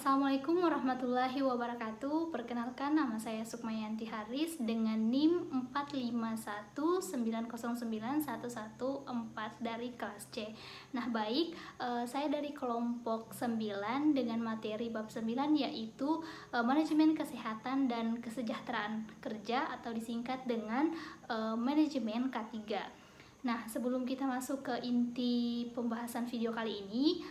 Assalamualaikum warahmatullahi wabarakatuh. Perkenalkan, nama saya Sukmayanti Haris dengan NIM 451909114 dari kelas C. Nah, baik, saya dari kelompok 9 dengan materi bab 9 yaitu manajemen kesehatan dan kesejahteraan kerja atau disingkat dengan manajemen K3. Nah, sebelum kita masuk ke inti pembahasan video kali ini,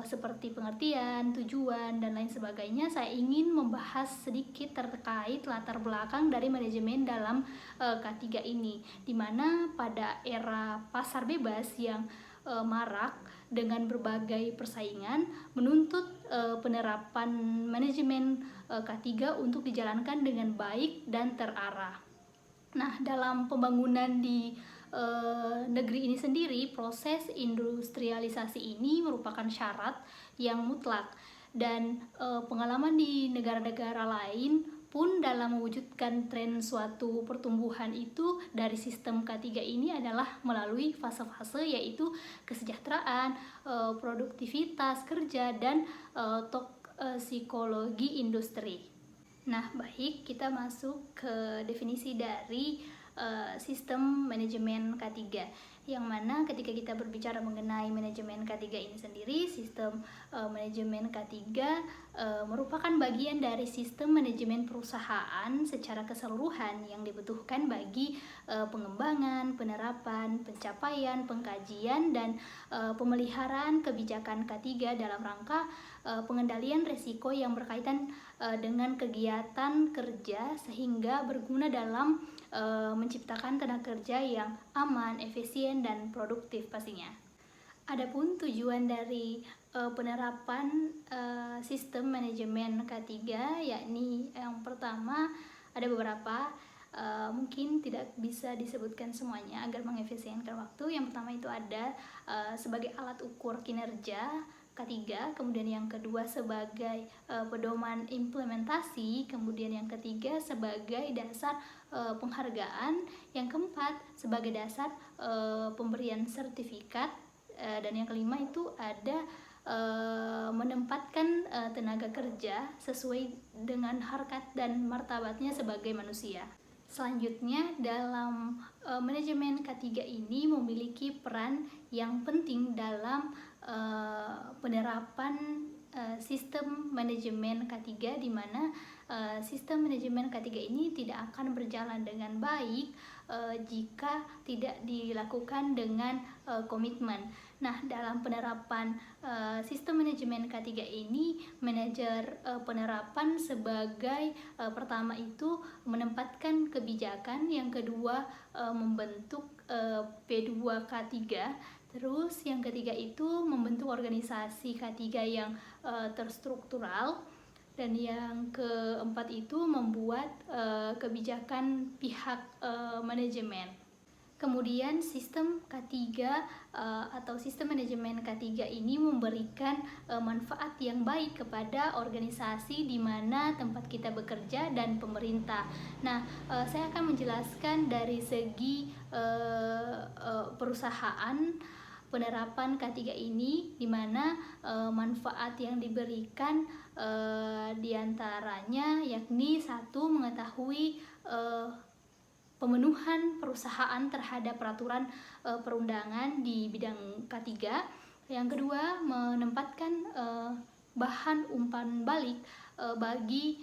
seperti pengertian, tujuan, dan lain sebagainya, saya ingin membahas sedikit terkait latar belakang dari manajemen dalam K3 ini, dimana pada era pasar bebas yang marak dengan berbagai persaingan menuntut penerapan manajemen K3 untuk dijalankan dengan baik dan terarah. Nah, dalam pembangunan di negeri ini sendiri, proses industrialisasi ini merupakan syarat yang mutlak, dan pengalaman di negara-negara lain pun dalam mewujudkan tren suatu pertumbuhan itu dari sistem K3 ini adalah melalui fase-fase, yaitu kesejahteraan, produktivitas kerja, dan toksikologi industri. Nah, baik, kita masuk ke definisi dari sistem manajemen K3, yang mana ketika kita berbicara mengenai manajemen K3 ini sendiri, sistem manajemen K3 merupakan bagian dari sistem manajemen perusahaan secara keseluruhan yang dibutuhkan bagi pengembangan, penerapan, pencapaian, pengkajian, dan pemeliharaan kebijakan K3 dalam rangka pengendalian risiko yang berkaitan dengan kegiatan kerja sehingga berguna dalam menciptakan tenaga kerja yang aman, efisien, dan produktif pastinya. Adapun tujuan dari penerapan sistem manajemen K3, yakni yang pertama ada beberapa, mungkin tidak bisa disebutkan semuanya agar mengefisienkan waktu. Yang pertama itu ada sebagai alat ukur kinerja K3, kemudian yang kedua sebagai pedoman implementasi, kemudian yang ketiga sebagai dasar penghargaan, yang keempat sebagai dasar pemberian sertifikat, dan yang kelima itu ada menempatkan tenaga kerja sesuai dengan harkat dan martabatnya sebagai manusia. Selanjutnya, dalam manajemen K3 ini memiliki peran yang penting dalam penerapan sistem manajemen K3, di mana sistem manajemen K3 ini tidak akan berjalan dengan baik jika tidak dilakukan dengan komitmen. Nah, dalam penerapan sistem manajemen K3 ini, manajer penerapan sebagai pertama itu menempatkan kebijakan, yang kedua membentuk P2K3, terus yang ketiga itu membentuk organisasi K3 yang terstruktural, dan yang keempat itu membuat kebijakan pihak manajemen. Kemudian sistem K3 atau sistem manajemen K3 ini memberikan manfaat yang baik kepada organisasi di mana tempat kita bekerja dan pemerintah. Nah, saya akan menjelaskan dari segi perusahaan penerapan K3 ini, di mana manfaat yang diberikan diantaranya yakni satu, mengetahui pemenuhan perusahaan terhadap peraturan perundangan di bidang K3. Yang kedua, menempatkan bahan umpan balik bagi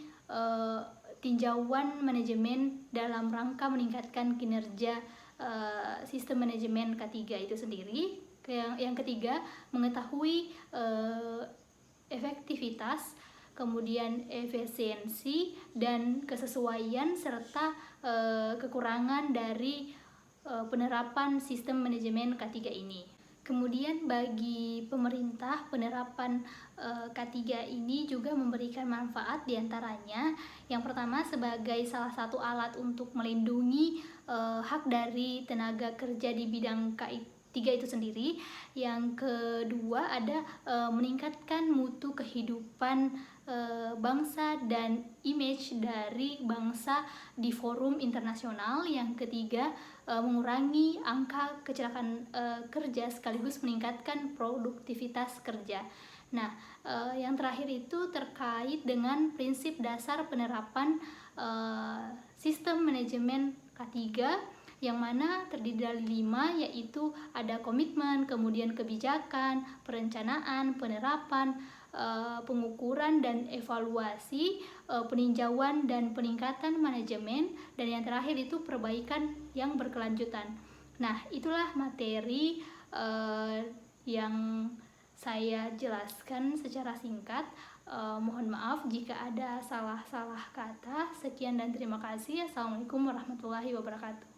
tinjauan manajemen dalam rangka meningkatkan kinerja sistem manajemen K3 itu sendiri. Yang ketiga, mengetahui efektivitas, kemudian efisiensi dan kesesuaian serta kekurangan dari penerapan sistem manajemen K3 ini. Kemudian bagi pemerintah, penerapan K3 ini juga memberikan manfaat, diantaranya yang pertama sebagai salah satu alat untuk melindungi hak dari tenaga kerja di bidang K3 itu sendiri. Yang kedua ada meningkatkan mutu kehidupan bangsa dan image dari bangsa di forum internasional. Yang ketiga, mengurangi angka kecelakaan kerja sekaligus meningkatkan produktivitas kerja. Nah, yang terakhir itu terkait dengan prinsip dasar penerapan sistem manajemen K3, yang mana terdiri dari 5, yaitu ada komitmen, kemudian kebijakan, perencanaan, penerapan, pengukuran dan evaluasi, peninjauan dan peningkatan manajemen, dan yang terakhir itu perbaikan yang berkelanjutan. Nah, itulah materi yang saya jelaskan secara singkat. Mohon maaf jika ada salah-salah kata. Sekian dan terima kasih. Assalamualaikum warahmatullahi wabarakatuh.